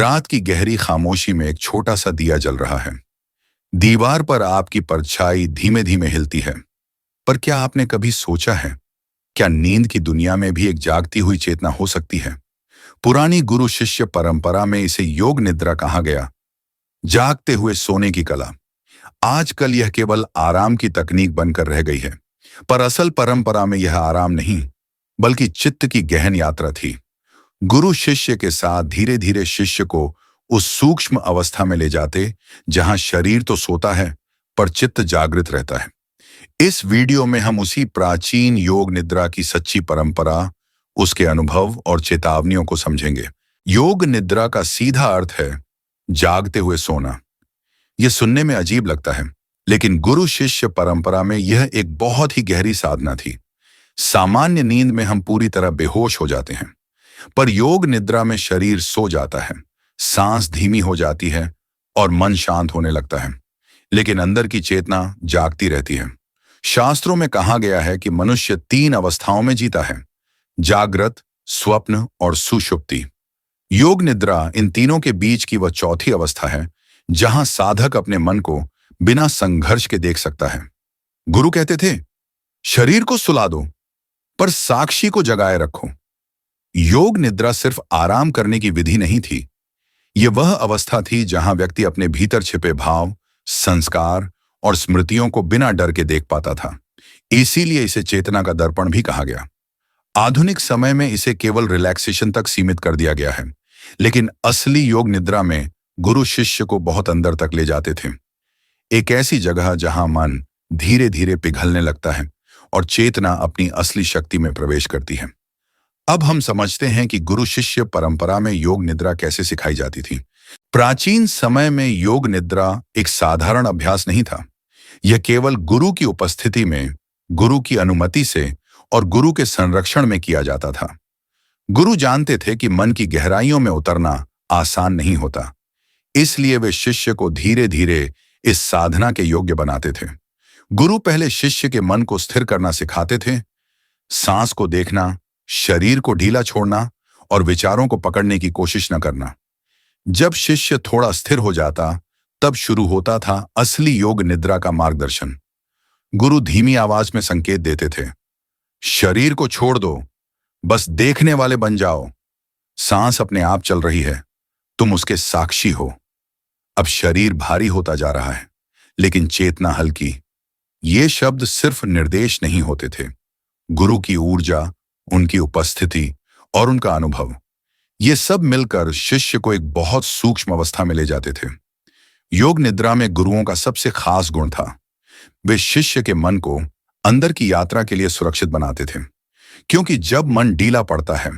रात की गहरी खामोशी में एक छोटा सा दिया जल रहा है। दीवार पर आपकी परछाई धीमे धीमे हिलती है। पर क्या आपने कभी सोचा है, क्या नींद की दुनिया में भी एक जागती हुई चेतना हो सकती है? पुरानी गुरु शिष्य परंपरा में इसे योग निद्रा कहा गया, जागते हुए सोने की कला। आजकल यह केवल आराम की तकनीक बनकर रह गई है, पर असल परंपरा में यह आराम नहीं, बल्कि चित्त की गहन यात्रा थी। गुरु शिष्य के साथ धीरे धीरे शिष्य को उस सूक्ष्म अवस्था में ले जाते जहां शरीर तो सोता है, पर चित्त जागृत रहता है। इस वीडियो में हम उसी प्राचीन योग निद्रा की सच्ची परंपरा, उसके अनुभव और चेतावनियों को समझेंगे। योग निद्रा का सीधा अर्थ है जागते हुए सोना। यह सुनने में अजीब लगता है, लेकिन गुरु शिष्य परंपरा में यह एक बहुत ही गहरी साधना थी। सामान्य नींद में हम पूरी तरह बेहोश हो जाते हैं, पर योग निद्रा में शरीर सो जाता है, सांस धीमी हो जाती है और मन शांत होने लगता है, लेकिन अंदर की चेतना जागती रहती है। शास्त्रों में कहा गया है कि मनुष्य 3 अवस्थाओं में जीता है: जागृत, स्वप्न और सुषुप्ति। योग निद्रा इन तीनों के बीच की वह चौथी अवस्था है, जहां साधक अपने मन को बिना संघर्ष के देख सकता है। गुरु कहते थे, शरीर को सुला दो, पर साक्षी को जगाए रखो। योग निद्रा सिर्फ आराम करने की विधि नहीं थी, यह वह अवस्था थी जहां व्यक्ति अपने भीतर छिपे भाव, संस्कार और स्मृतियों को बिना डर के देख पाता था। इसीलिए इसे चेतना का दर्पण भी कहा गया। आधुनिक समय में इसे केवल रिलैक्सेशन तक सीमित कर दिया गया है, लेकिन असली योग निद्रा में गुरु शिष्य को बहुत अंदर तक ले जाते थे। एक ऐसी जगह जहां मन धीरे धीरे पिघलने लगता है और चेतना अपनी असली शक्ति में प्रवेश करती है। अब हम समझते हैं कि गुरु शिष्य परंपरा में योग निद्रा कैसे सिखाई जाती थी। प्राचीन समय में योग निद्रा एक साधारण अभ्यास नहीं था। यह केवल गुरु की उपस्थिति में, गुरु की अनुमति से और गुरु के संरक्षण में किया जाता था। गुरु जानते थे कि मन की गहराइयों में उतरना आसान नहीं होता, इसलिए वे शिष्य को धीरे धीरे इस साधना के योग्य बनाते थे। गुरु पहले शिष्य के मन को स्थिर करना सिखाते थे, सांस को देखना, शरीर को ढीला छोड़ना और विचारों को पकड़ने की कोशिश न करना। जब शिष्य थोड़ा स्थिर हो जाता, तब शुरू होता था असली योग निद्रा का मार्गदर्शन। गुरु धीमी आवाज में संकेत देते थे, शरीर को छोड़ दो, बस देखने वाले बन जाओ। सांस अपने आप चल रही है, तुम उसके साक्षी हो। अब शरीर भारी होता जा रहा है, लेकिन चेतना हल्की। ये शब्द सिर्फ निर्देश नहीं होते थे, गुरु की ऊर्जा, उनकी उपस्थिति और उनका अनुभव, ये सब मिलकर शिष्य को एक बहुत सूक्ष्म अवस्था में ले जाते थे। योग निद्रा में गुरुओं का सबसे खास गुण था, वे शिष्य के मन को अंदर की यात्रा के लिए सुरक्षित बनाते थे। क्योंकि जब मन ढीला पड़ता है,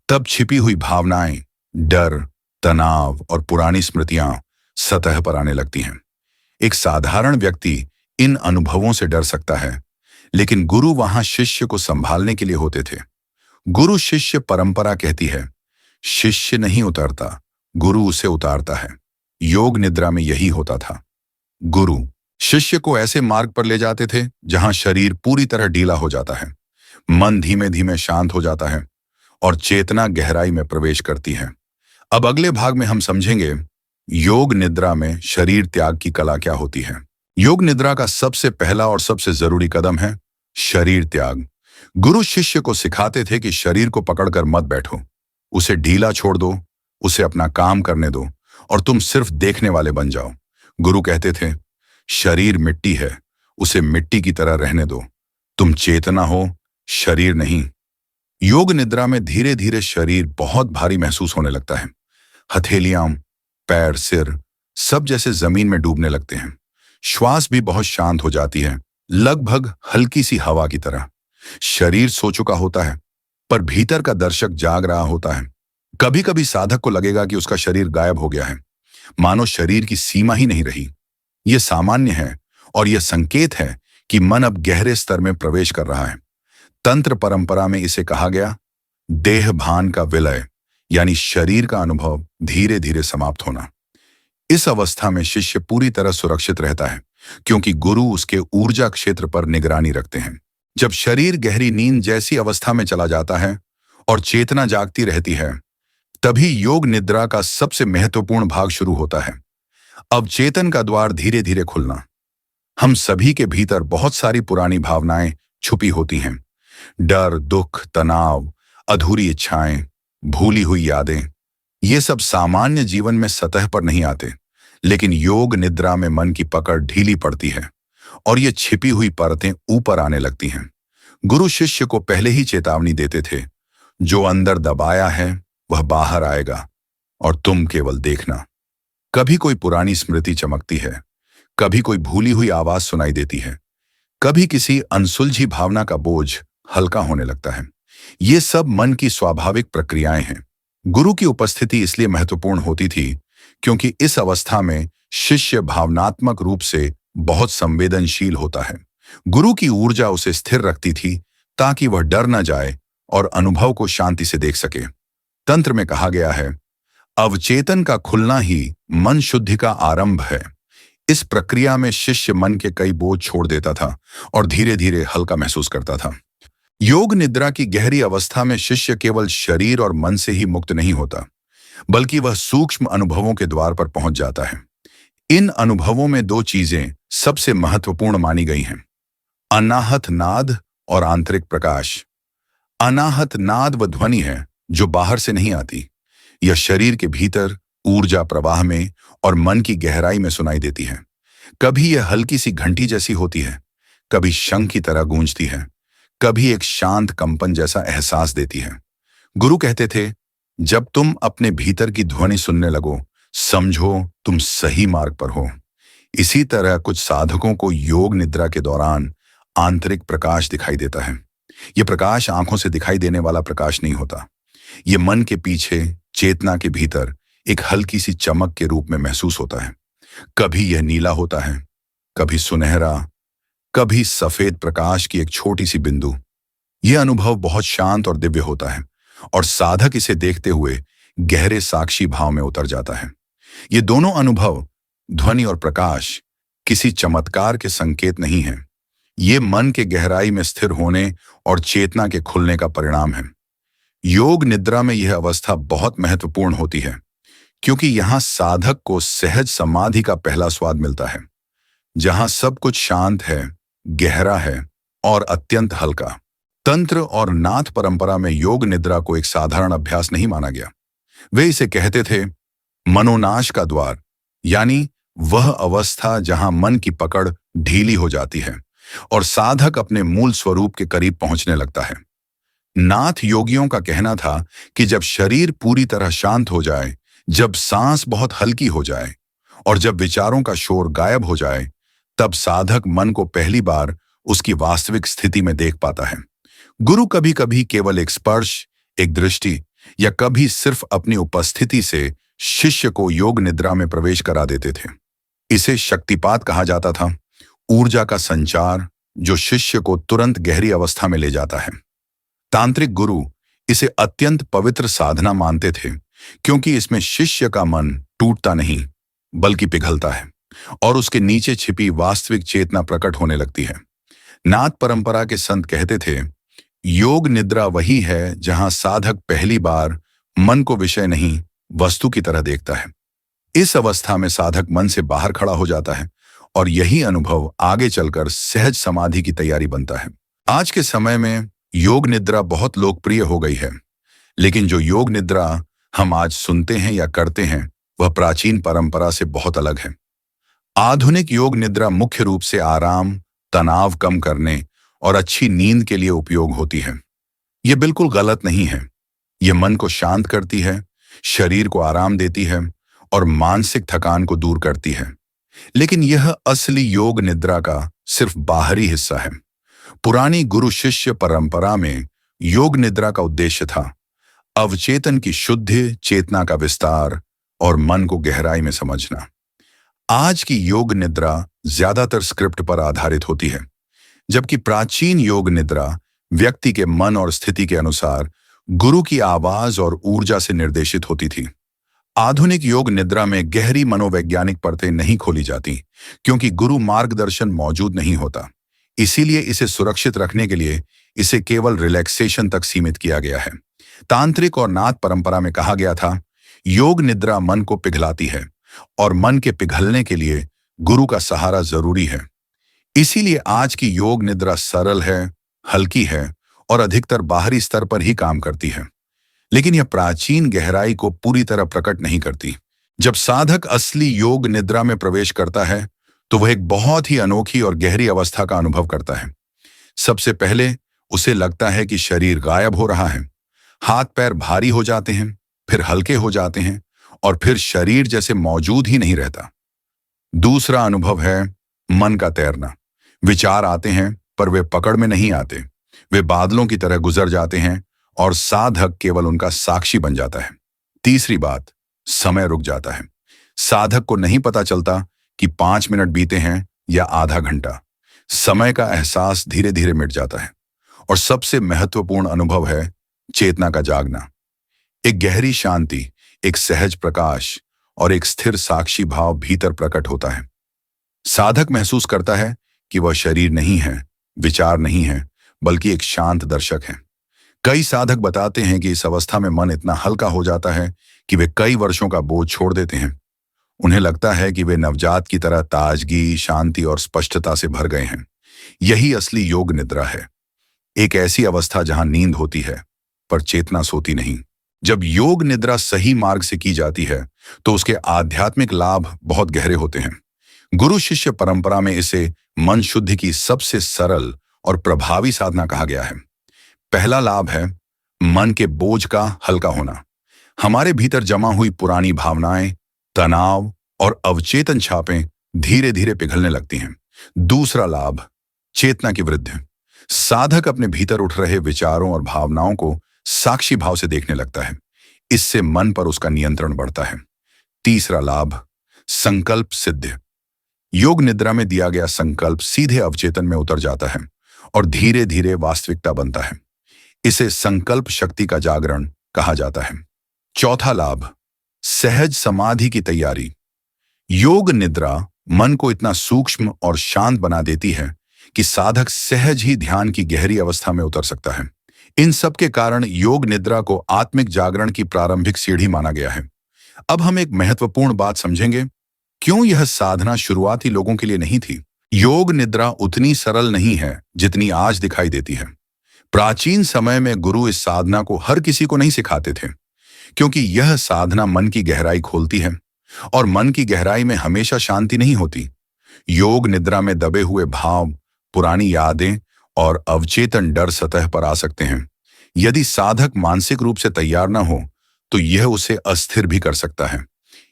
तब छिपी हुई भावनाएं, डर, तनाव और पुरानी स्मृतियां सतह पर आने लगती हैं। एक साधारण व्यक्ति इन अनुभवों से डर सकता है, लेकिन गुरु वहां शिष्य को संभालने के लिए होते थे। गुरु शिष्य परंपरा कहती है, शिष्य नहीं उतरता, गुरु उसे उतारता है। योग निद्रा में यही होता था। गुरु शिष्य को ऐसे मार्ग पर ले जाते थे जहां शरीर पूरी तरह ढीला हो जाता है, मन धीमे धीमे शांत हो जाता है और चेतना गहराई में प्रवेश करती है। अब अगले भाग में हम समझेंगे योग निद्रा में शरीर त्याग की कला क्या होती है। योग निद्रा का सबसे पहला और सबसे जरूरी कदम है शरीर त्याग। गुरु शिष्य को सिखाते थे कि शरीर को पकड़कर मत बैठो, उसे ढीला छोड़ दो, उसे अपना काम करने दो और तुम सिर्फ देखने वाले बन जाओ। गुरु कहते थे, शरीर मिट्टी है, उसे मिट्टी की तरह रहने दो, तुम चेतना हो, शरीर नहीं। योग निद्रा में धीरे धीरे शरीर बहुत भारी महसूस होने लगता है। हथेलियां, पैर, सिर सब जैसे जमीन में डूबने लगते हैं। श्वास भी बहुत शांत हो जाती है, लगभग हल्की सी हवा की तरह। शरीर सो चुका होता है, पर भीतर का दर्शक जाग रहा होता है। कभी कभी साधक को लगेगा कि उसका शरीर गायब हो गया है, मानो शरीर की सीमा ही नहीं रही। यह सामान्य है और यह संकेत है कि मन अब गहरे स्तर में प्रवेश कर रहा है। तंत्र परंपरा में इसे कहा गया देह भान का विलय, यानी शरीर का अनुभव धीरे धीरे समाप्त होना। इस अवस्था में शिष्य पूरी तरह सुरक्षित रहता है, क्योंकि गुरु उसके ऊर्जा क्षेत्र पर निगरानी रखते हैं। जब शरीर गहरी नींद जैसी अवस्था में चला जाता है और चेतना जागती रहती है, तभी योग निद्रा का सबसे महत्वपूर्ण भाग शुरू होता है, अवचेतन का द्वार धीरे धीरे खुलना। हम सभी के भीतर बहुत सारी पुरानी भावनाएं छुपी होती हैं। डर, दुख, तनाव, अधूरी इच्छाएं, भूली हुई यादें। ये सब सामान्य जीवन में सतह पर नहीं आते, लेकिन योग निद्रा में मन की पकड़ ढीली पड़ती है और ये छिपी हुई परतें ऊपर आने लगती हैं। गुरु शिष्य को पहले ही चेतावनी देते थे, जो अंदर दबाया है वह बाहर आएगा और तुम केवल देखना। कभी कोई पुरानी स्मृति चमकती है, कभी कोई भूली हुई आवाज सुनाई देती है, कभी किसी अनसुलझी भावना का बोझ हल्का होने लगता है। ये सब मन की स्वाभाविक प्रक्रियाएं हैं। गुरु की उपस्थिति इसलिए महत्वपूर्ण होती थी क्योंकि इस अवस्था में शिष्य भावनात्मक रूप से बहुत संवेदनशील होता है। गुरु की ऊर्जा उसे स्थिर रखती थी ताकि वह डर न जाए और अनुभव को शांति से देख सके। तंत्र में कहा गया है, अवचेतन का खुलना ही मन शुद्धि का आरंभ है। इस प्रक्रिया में शिष्य मन के कई बोझ छोड़ देता था और धीरे धीरे हल्का महसूस करता था। योग निद्रा की गहरी अवस्था में शिष्य केवल शरीर और मन से ही मुक्त नहीं होता, बल्कि वह सूक्ष्म अनुभवों के द्वार पर पहुंच जाता है। इन अनुभवों में दो चीजें सबसे महत्वपूर्ण मानी गई हैं, अनाहत नाद और आंतरिक प्रकाश। अनाहत नाद वह ध्वनि है जो बाहर से नहीं आती। यह शरीर के भीतर ऊर्जा प्रवाह में और मन की गहराई में सुनाई देती है। कभी यह हल्की सी घंटी जैसी होती है, कभी शंख की तरह गूंजती है, कभी एक शांत कंपन जैसा एहसास देती है। गुरु कहते थे, जब तुम अपने भीतर की ध्वनि सुनने लगो, समझो तुम सही मार्ग पर हो। इसी तरह कुछ साधकों को योग निद्रा के दौरान आंतरिक प्रकाश दिखाई देता है। यह प्रकाश आंखों से दिखाई देने वाला प्रकाश नहीं होता। यह मन के पीछे, चेतना के भीतर एक हल्की सी चमक के रूप में महसूस होता है। कभी यह नीला होता है, कभी सुनहरा, कभी सफेद प्रकाश की एक छोटी सी बिंदु। यह अनुभव बहुत शांत और दिव्य होता है और साधक इसे देखते हुए गहरे साक्षी भाव में उतर जाता है। ये दोनों अनुभव, ध्वनि और प्रकाश, किसी चमत्कार के संकेत नहीं हैं। ये मन के गहराई में स्थिर होने और चेतना के खुलने का परिणाम है। योग निद्रा में यह अवस्था बहुत महत्वपूर्ण होती है क्योंकि यहां साधक को सहज समाधि का पहला स्वाद मिलता है, जहां सब कुछ शांत है, गहरा है और अत्यंत हल्का। तंत्र और नाथ परंपरा में योग निद्रा को एक साधारण अभ्यास नहीं माना गया। वे इसे कहते थे मनोनाश का द्वार, यानी वह अवस्था जहां मन की पकड़ ढीली हो जाती है और साधक अपने मूल स्वरूप के करीब पहुंचने लगता है। नाथ योगियों का कहना था कि जब शरीर पूरी तरह शांत हो जाए, जब सांस बहुत हल्की हो जाए और जब विचारों का शोर गायब हो जाए, तब साधक मन को पहली बार उसकी वास्तविक स्थिति में देख पाता है। गुरु कभी कभी केवल एक स्पर्श, एक दृष्टि या कभी सिर्फ अपनी उपस्थिति से शिष्य को योग निद्रा में प्रवेश करा देते थे। इसे शक्तिपात कहा जाता था, ऊर्जा का संचार जो शिष्य को तुरंत गहरी अवस्था में ले जाता है। तांत्रिक गुरु इसे अत्यंत पवित्र साधना मानते थे क्योंकि इसमें शिष्य का मन टूटता नहीं बल्कि पिघलता है और उसके नीचे छिपी वास्तविक चेतना प्रकट होने लगती है। नाथ परंपरा के संत कहते थे, योग निद्रा वही है जहां साधक पहली बार मन को विषय नहीं, वस्तु की तरह देखता है। इस अवस्था में साधक मन से बाहर खड़ा हो जाता है और यही अनुभव आगे चलकर सहज समाधि की तैयारी बनता है। आज के समय में योग निद्रा बहुत लोकप्रिय हो गई है, लेकिन जो योग निद्रा हम आज सुनते हैं या करते हैं वह प्राचीन परंपरा से बहुत अलग है। आधुनिक योग निद्रा मुख्य रूप से आराम, तनाव कम करने और अच्छी नींद के लिए उपयोग होती है। यह बिल्कुल गलत नहीं है। यह मन को शांत करती है, शरीर को आराम देती है और मानसिक थकान को दूर करती है। लेकिन यह असली योग निद्रा का सिर्फ बाहरी हिस्सा है। पुरानी गुरु शिष्य परंपरा में योग निद्रा का उद्देश्य था अवचेतन की शुद्धि, चेतना का विस्तार और मन को गहराई में समझना। आज की योग निद्रा ज्यादातर स्क्रिप्ट पर आधारित होती है, जबकि प्राचीन योग निद्रा व्यक्ति के मन और स्थिति के अनुसार गुरु की आवाज और ऊर्जा से निर्देशित होती थी। आधुनिक योग निद्रा में गहरी मनोवैज्ञानिक परतें नहीं खोली जाती क्योंकि गुरु मार्गदर्शन मौजूद नहीं होता। इसीलिए इसे सुरक्षित रखने के लिए इसे केवल रिलैक्सेशन तक सीमित किया गया है। तांत्रिक और नाथ परंपरा में कहा गया था, योग निद्रा मन को पिघलाती है और मन के पिघलने के लिए गुरु का सहारा जरूरी है। इसीलिए आज की योग निद्रा सरल है, हल्की है और अधिकतर बाहरी स्तर पर ही काम करती है, लेकिन यह प्राचीन गहराई को पूरी तरह प्रकट नहीं करती। जब साधक असली योग निद्रा में प्रवेश करता है तो वह एक बहुत ही अनोखी और गहरी अवस्था का अनुभव करता है। सबसे पहले उसे लगता है कि शरीर गायब हो रहा है, हाथ पैर भारी हो जाते हैं, फिर हल्के हो जाते हैं और फिर शरीर जैसे मौजूद ही नहीं रहता। दूसरा अनुभव है मन का तैरना। विचार आते हैं पर वे पकड़ में नहीं आते, वे बादलों की तरह गुजर जाते हैं और साधक केवल उनका साक्षी बन जाता है। तीसरी बात, समय रुक जाता है। साधक को नहीं पता चलता कि 5 मिनट बीते हैं या आधा घंटा। समय का एहसास धीरे धीरे मिट जाता है। और सबसे महत्वपूर्ण अनुभव है चेतना का जागना। एक गहरी शांति, एक सहज प्रकाश और एक स्थिर साक्षी भाव भीतर प्रकट होता है। साधक महसूस करता है कि वह शरीर नहीं है, विचार नहीं है, बल्कि एक शांत दर्शक है। कई साधक बताते हैं कि इस अवस्था में मन इतना हल्का हो जाता है कि वे कई वर्षों का बोझ छोड़ देते हैं। उन्हें लगता है कि वे नवजात की तरह ताजगी, शांति और स्पष्टता से भर गए हैं। यही असली योग निद्रा है, एक ऐसी अवस्था जहां नींद होती है पर चेतना सोती नहीं। जब योग निद्रा सही मार्ग से की जाती है तो उसके आध्यात्मिक लाभ बहुत गहरे होते हैं। गुरु शिष्य परंपरा में इसे मन शुद्धि की सबसे सरल और प्रभावी साधना कहा गया है। पहला लाभ है मन के बोझ का हल्का होना। हमारे भीतर जमा हुई पुरानी भावनाएं, तनाव और अवचेतन छापें धीरे धीरे पिघलने लगती हैं। दूसरा लाभ, चेतना की वृद्धि। साधक अपने भीतर उठ रहे विचारों और भावनाओं को साक्षी भाव से देखने लगता है। इससे मन पर उसका नियंत्रण बढ़ता है। तीसरा लाभ, संकल्प सिद्धि। योग निद्रा में दिया गया संकल्प सीधे अवचेतन में उतर जाता है और धीरे धीरे वास्तविकता बनता है। इसे संकल्प शक्ति का जागरण कहा जाता है। चौथा लाभ, सहज समाधि की तैयारी। योग निद्रा मन को इतना सूक्ष्म और शांत बना देती है कि साधक सहज ही ध्यान की गहरी अवस्था में उतर सकता है। इन सब के कारण योग निद्रा को आत्मिक जागरण की प्रारंभिक सीढ़ी माना गया है। अब हम एक महत्वपूर्ण बात समझेंगे, क्यों यह साधना शुरुआती लोगों के लिए नहीं थी। योग निद्रा उतनी सरल नहीं है जितनी आज दिखाई देती है। प्राचीन समय में गुरु इस साधना को हर किसी को नहीं सिखाते थे, क्योंकि यह साधना मन की गहराई खोलती है और मन की गहराई में हमेशा शांति नहीं होती। योग निद्रा में दबे हुए भाव, पुरानी यादें और अवचेतन डर सतह पर आ सकते हैं। यदि साधक मानसिक रूप से तैयार न हो तो यह उसे अस्थिर भी कर सकता है।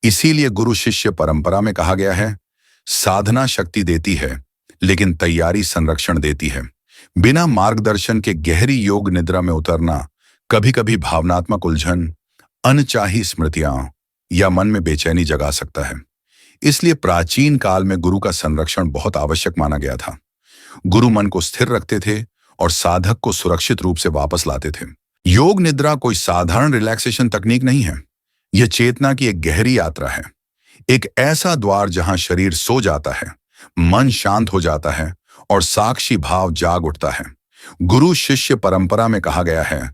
इसीलिए गुरु शिष्य परंपरा में कहा गया है, साधना शक्ति देती है लेकिन तैयारी संरक्षण देती है। बिना मार्गदर्शन के गहरी योग निद्रा में उतरना कभी कभी भावनात्मक उलझन, अनचाही स्मृतियां या मन में बेचैनी जगा सकता है। इसलिए प्राचीन काल में गुरु का संरक्षण बहुत आवश्यक माना गया था। गुरु मन को स्थिर रखते थे और साधक को सुरक्षित रूप से वापस लाते थे। योग निद्रा कोई साधारण रिलैक्सेशन तकनीक नहीं है। यह चेतना की एक गहरी यात्रा है, एक ऐसा द्वार जहां शरीर सो जाता है, मन शांत हो जाता है और साक्षी भाव जाग उठता है। गुरु शिष्य परंपरा में कहा गया है,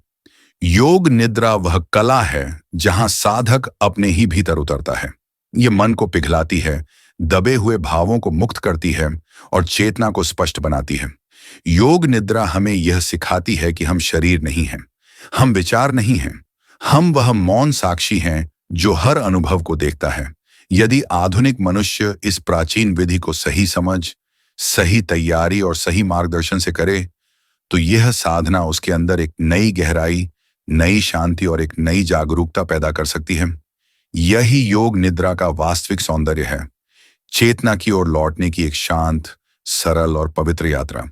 योग निद्रा वह कला है जहां साधक अपने ही भीतर उतरता है। यह मन को पिघलाती है, दबे हुए भावों को मुक्त करती है और चेतना को स्पष्ट बनाती है। योग निद्रा हमें यह सिखाती है कि हम शरीर नहीं हैं, हम विचार नहीं हैं, हम वह मौन साक्षी हैं जो हर अनुभव को देखता है। यदि आधुनिक मनुष्य इस प्राचीन विधि को सही समझ, सही तैयारी और सही मार्गदर्शन से करे तो यह साधना उसके अंदर एक नई गहराई, नई शांति और एक नई जागरूकता पैदा कर सकती है। यही योग निद्रा का वास्तविक सौंदर्य है, चेतना की ओर लौटने की एक शांत, सरल और पवित्र यात्रा।